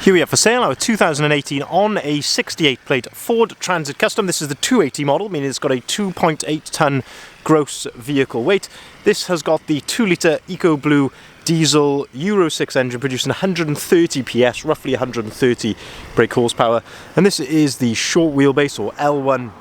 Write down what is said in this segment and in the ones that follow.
Here we have for sale our 2018 on a 68 plate Ford Transit Custom. This is the 280 model, meaning it's got a 2.8 ton gross vehicle weight. This has got the 2 litre Eco Blue diesel Euro 6 engine producing 130 PS, roughly 130 brake horsepower. And this is the short wheelbase or L1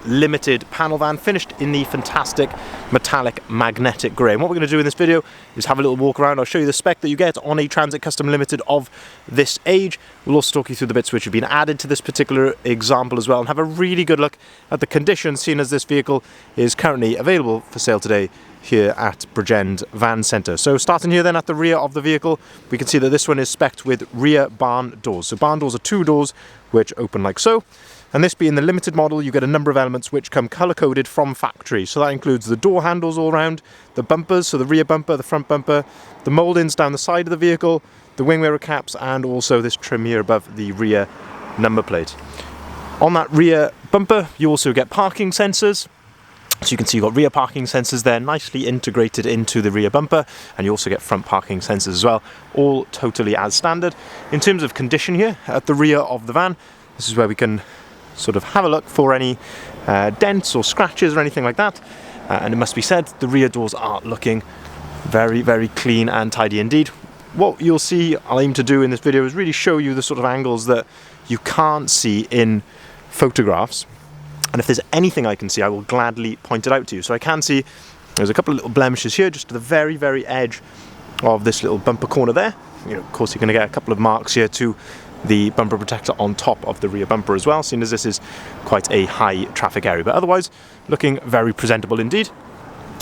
limited panel van, finished in the fantastic metallic magnetic grey. And what we're going to do in this video is have a little walk around. I'll show you the spec that you get on a Transit Custom Limited of this age. We'll also talk you through the bits which have been added to this particular example as well, and have a really good look at the condition, seeing as this vehicle is currently available for sale today here at Bridgend Van Centre. So starting here then at the rear of the vehicle, we can see that this one is spec'd with rear barn doors. So barn doors are 2 doors which open like so. And this being the limited model, you get a number of elements which come colour-coded from factory. So that includes the door handles all around, the bumpers, so the rear bumper, the front bumper, the mouldings down the side of the vehicle, the wing mirror caps, and also this trim here above the rear number plate. On that rear bumper, you also get parking sensors. So you can see you've got rear parking sensors there, nicely integrated into the rear bumper, and you also get front parking sensors as well, all totally as standard. In terms of condition here, at the rear of the van, this is where we can sort of have a look for any dents or scratches or anything like that. And it must be said, the rear doors are looking very, very clean and tidy indeed. What you'll see, I'll aim to do in this video, is really show you the sort of angles that you can't see in photographs. And if there's anything I can see, I will gladly point it out to you. So I can see there's a couple of little blemishes here, just to the very, very edge of this little bumper corner there. You know, of course, you're going to get a couple of marks here to the bumper protector on top of the rear bumper as well, seeing as this is quite a high traffic area, but otherwise looking very presentable indeed.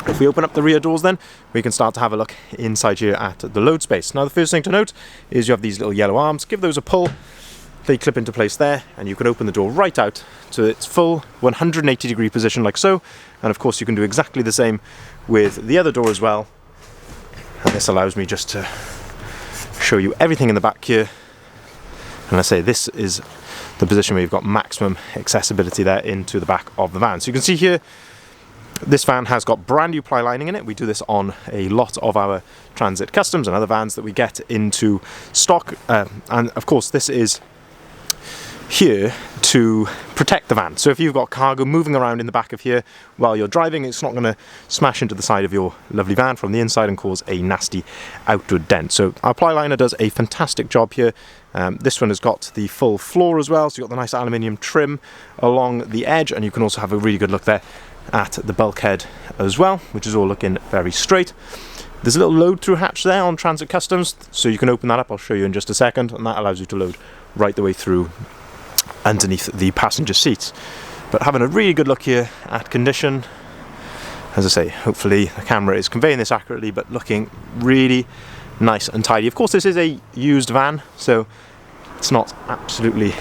If we open up the rear doors then, we can start to have a look inside here at the load space. Now the first thing to note is you have these little yellow arms. Give those a pull, they clip into place there, and you can open the door right out to its full 180 degree position like so. And of course you can do exactly the same with the other door as well. And this allows me just to show you everything in the back here. And I say this is the position where you've got maximum accessibility there into the back of the van. So you can see here, this van has got brand new ply lining in it. We do this on a lot of our Transit Customs and other vans that we get into stock. And of course, this is here to protect the van. So if you've got cargo moving around in the back of here while you're driving, it's not going to smash into the side of your lovely van from the inside and cause a nasty outward dent. So our ply liner does a fantastic job here. This one has got the full floor as well, so you've got the nice aluminium trim along the edge, and you can also have a really good look there at the bulkhead as well, which is all looking very straight. There's a little load through hatch there on Transit Customs, so you can open that up. I'll show you in just a second, and that allows you to load right the way through underneath the passenger seats. But having a really good look here at condition, as I say, hopefully the camera is conveying this accurately, but looking really nice and tidy. Of course, this is a used van, so it's not absolutely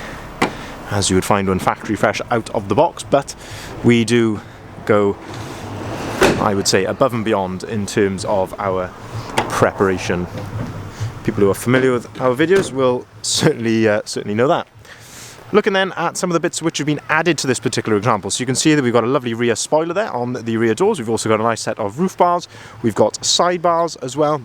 as you would find one factory fresh out of the box, but we do go, I would say, above and beyond in terms of our preparation. People who are familiar with our videos will certainly know that. Looking then at some of the bits which have been added to this particular example. So you can see that we've got a lovely rear spoiler there on the rear doors. We've also got a nice set of roof bars. We've got side bars as well.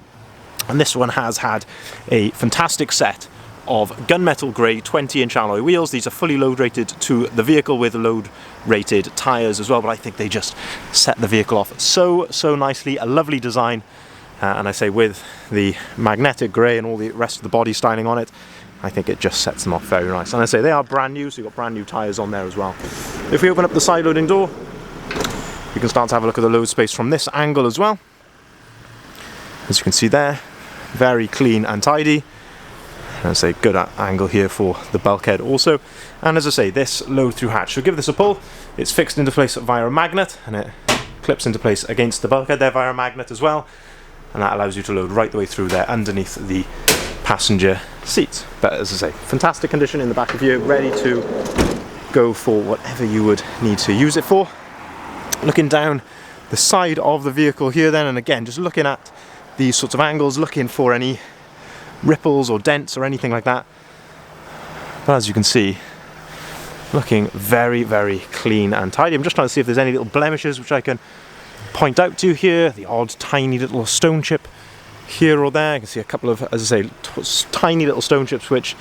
And this one has had a fantastic set of gunmetal grey 20-inch alloy wheels. These are fully load rated to the vehicle with load rated tyres as well, but I think they just set the vehicle off so nicely. A lovely design, and I say with the magnetic grey and all the rest of the body styling on it, I think it just sets them off very nice. And I say they are brand new, so you've got brand new tyres on there as well. If we open up the side loading door, we can start to have a look at the load space from this angle as well. As you can see there, very clean and tidy. And I say good angle here for the bulkhead also. And as I say, this load through hatch, so give this a pull. It's fixed into place via a magnet, and it clips into place against the bulkhead there via a magnet as well. And that allows you to load right the way through there underneath the passenger seats. But as I say, fantastic condition in the back of here, ready to go for whatever you would need to use it for. Looking down the side of the vehicle here then, and again, just looking at these sorts of angles, looking for any ripples or dents or anything like that. But as you can see, looking very, very clean and tidy. I'm just trying to see if there's any little blemishes which I can point out to you here. The odd tiny little stone chip here or there. You can see a couple of, as I say, tiny little stone chips which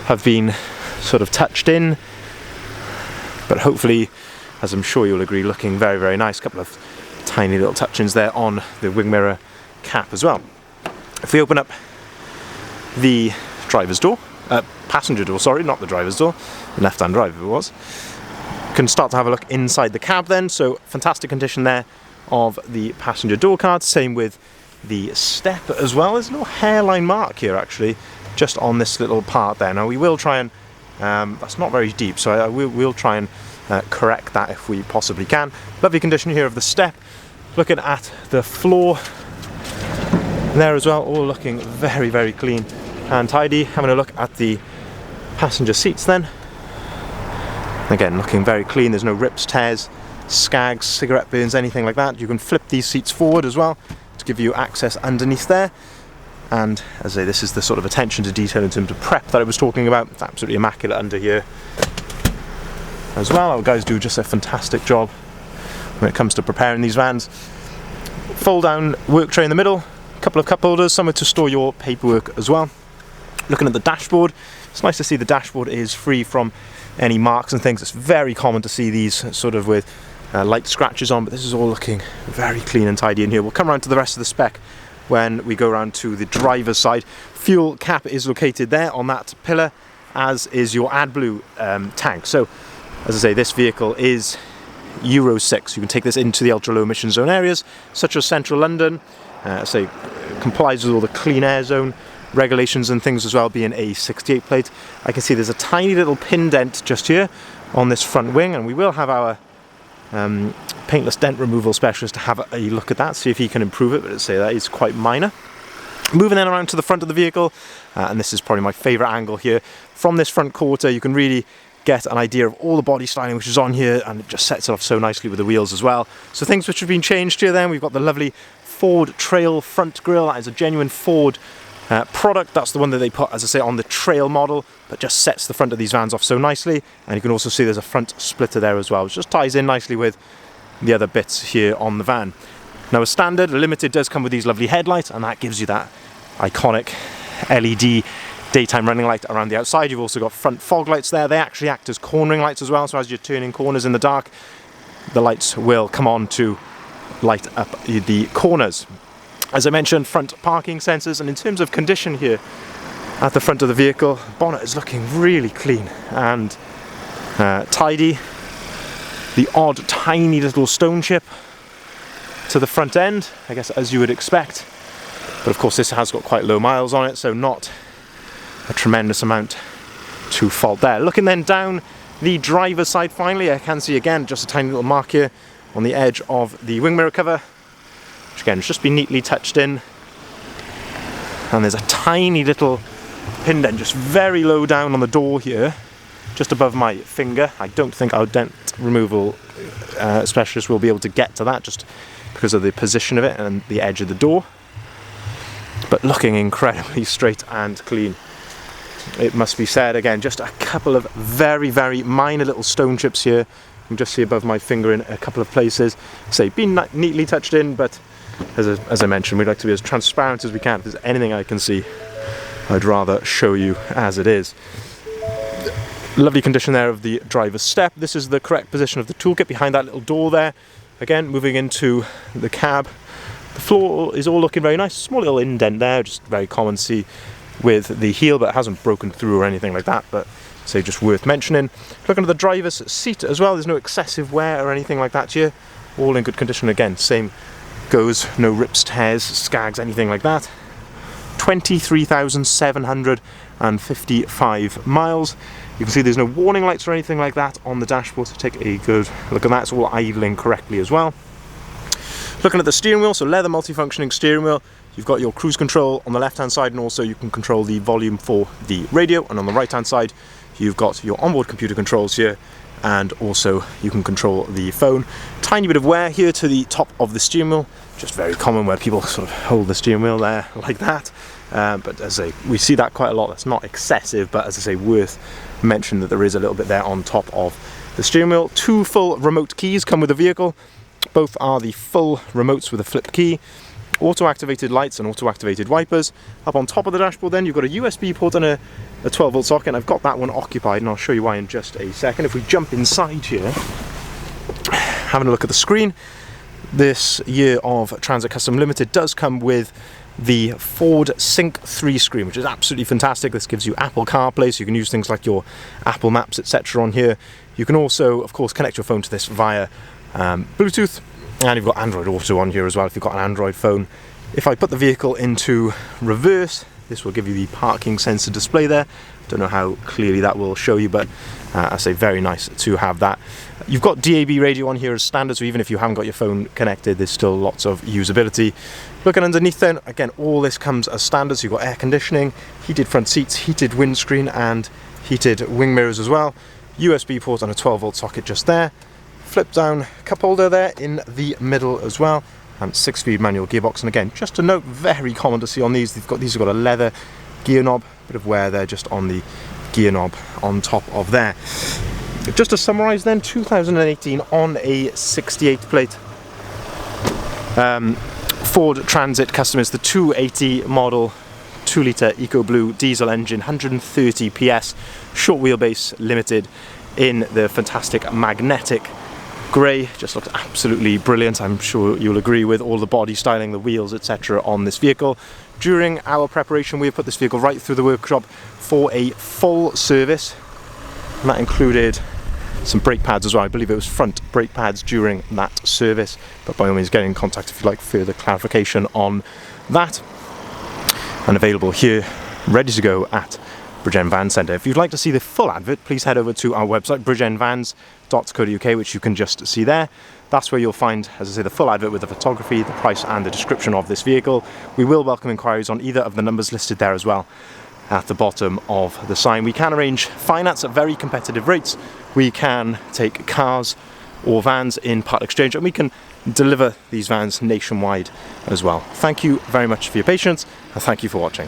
have been sort of touched in, but hopefully, as I'm sure you'll agree, looking very, very nice. A couple of tiny little touch-ins there on the wing mirror cap as well. If we open up the driver's door, passenger door, sorry, not the driver's door, the left-hand drive it was, can start to have a look inside the cab then. So fantastic condition there of the passenger door card. Same with the step as well. There's no hairline mark here actually, just on this little part there. Now we will try and, that's not very deep, so we'll try and correct that if we possibly can. Lovely condition here of the step. Looking at the floor there as well, all looking very, very clean and tidy. Having a look at the passenger seats then. Again, looking very clean. There's no rips, tears, skags, cigarette burns, anything like that. You can flip these seats forward as well to give you access underneath there. And as I say, this is the sort of attention to detail in terms of prep that I was talking about. It's absolutely immaculate under here as well. Our guys do just a fantastic job when it comes to preparing these vans. Fold down work tray in the middle, a couple of cup holders, somewhere to store your paperwork as well. Looking at the dashboard, it's nice to see the dashboard is free from any marks and things. It's very common to see these sort of with light scratches on, but this is all looking very clean and tidy in here. We'll come around to the rest of the spec when we go around to the driver's side. Fuel cap is located there on that pillar, as is your AdBlue tank. So, as I say, this vehicle is Euro 6. You can take this into the ultra low emission zone areas, such as central London. Say, complies with all the clean air zone regulations and things as well, being a 68 plate. I can see there's a tiny little pin dent just here on this front wing, and we will have our paintless dent removal specialist to have a look at that, see if he can improve it, but let's say that is quite minor. Moving then around to the front of the vehicle, and this is probably my favourite angle here. From this front quarter you can really get an idea of all the body styling which is on here, and it just sets it off so nicely with the wheels as well. So things which have been changed here then, we've got the lovely Ford Trail front grille. That is a genuine Ford product. That's the one that they put, as I say, on the Trail model, but just sets the front of these vans off so nicely. And you can also see there's a front splitter there as well, which just ties in nicely with the other bits here on the van. Now, as standard, the Limited does come with these lovely headlights, and that gives you that iconic LED daytime running light around the outside. You've also got front fog lights there. They actually act as cornering lights as well, so as you're turning corners in the dark, the lights will come on to light up the corners. As I mentioned, front parking sensors, and in terms of condition here at the front of the vehicle, bonnet is looking really clean and tidy. The odd tiny little stone chip to the front end, I guess as you would expect, but of course this has got quite low miles on it, so not a tremendous amount to fault there. Looking then down the driver's side finally, I can see again just a tiny little mark here on the edge of the wing mirror cover, which again has just been neatly touched in, and there's a tiny little pin dent just very low down on the door here, just above my finger. I don't think our dent removal specialist will be able to get to that just because of the position of it and the edge of the door, but looking incredibly straight and clean, it must be said. Again, just a couple of very, very minor little stone chips here. You can just see above my finger in a couple of places. Say, been neatly touched in, but as I mentioned, we'd like to be as transparent as we can. If there's anything I can see, I'd rather show you as it is. Lovely condition there of the driver's step. This is the correct position of the toolkit behind that little door there. Again, moving into the cab. The floor is all looking very nice. Small little indent there, just very common to see with the heel, but it hasn't broken through or anything like that, but so just worth mentioning. Looking at the driver's seat as well, there's no excessive wear or anything like that here. All in good condition again. Same goes, no rips, tears, skags, anything like that. 23,755 miles. You can see there's no warning lights or anything like that on the dashboard, so take a good look at that. It's all idling correctly as well. Looking at the steering wheel, so leather multifunctioning steering wheel. You've got your cruise control on the left hand side, and also you can control the volume for the radio, and on the right hand side you've got your onboard computer controls here, and also you can control the phone. Tiny bit of wear here to the top of the steering wheel, just very common where people sort of hold the steering wheel there like that, but as I say, we see that quite a lot. That's not excessive, but as I say, worth mentioning that there is a little bit there on top of the steering wheel. Two full remote keys come with the vehicle. Both are the full remotes with a flip key. auto-activated lights and auto-activated wipers. Up on top of the dashboard then you've got a USB port and a 12 volt socket, and I've got that one occupied and I'll show you why in just a second. If we jump inside here, having a look at the screen, this year of Transit Custom Limited does come with the Ford Sync 3 screen, which is absolutely fantastic. This gives you Apple CarPlay, so you can use things like your Apple Maps, etc. on here. You can also, of course, connect your phone to this via Bluetooth, and you've got Android Auto on here as well if you've got an Android phone. If I put the vehicle into reverse, this will give you the parking sensor display there. Don't know how clearly that will show you, but I say very nice to have that. You've got DAB radio on here as standard, so even if you haven't got your phone connected, there's still lots of usability. Looking underneath then, again, all this comes as standard, so you've got air conditioning, heated front seats, heated windscreen, and heated wing mirrors as well. USB port and a 12 volt socket just there. Flip down cup holder there in the middle as well, and 6-speed manual gearbox. And again, just a note, very common to see on these, these have got a leather gear knob, bit of wear there just on the gear knob on top of there. Just to summarise then, 2018 on a 68 plate Ford Transit Custom is the 280 model, 2 litre Eco Blue diesel engine, 130 PS, short wheelbase limited in the fantastic magnetic grey. Just looks absolutely brilliant. I'm sure you'll agree with all the body styling, the wheels, etc. on this vehicle. During our preparation, we have put this vehicle right through the workshop for a full service, and that included some brake pads as well. I believe it was front brake pads during that service, but by all means get in contact if you'd like further clarification on that. And available here, ready to go at Bridgend Van Centre. If you'd like to see the full advert, please head over to our website, bridgendvans.co.uk, which you can just see there. That's where you'll find, as I say, the full advert with the photography, the price and the description of this vehicle. We will welcome inquiries on either of the numbers listed there as well at the bottom of the sign. We can arrange finance at very competitive rates. We can take cars or vans in part exchange, and we can deliver these vans nationwide as well. Thank you very much for your patience, and thank you for watching.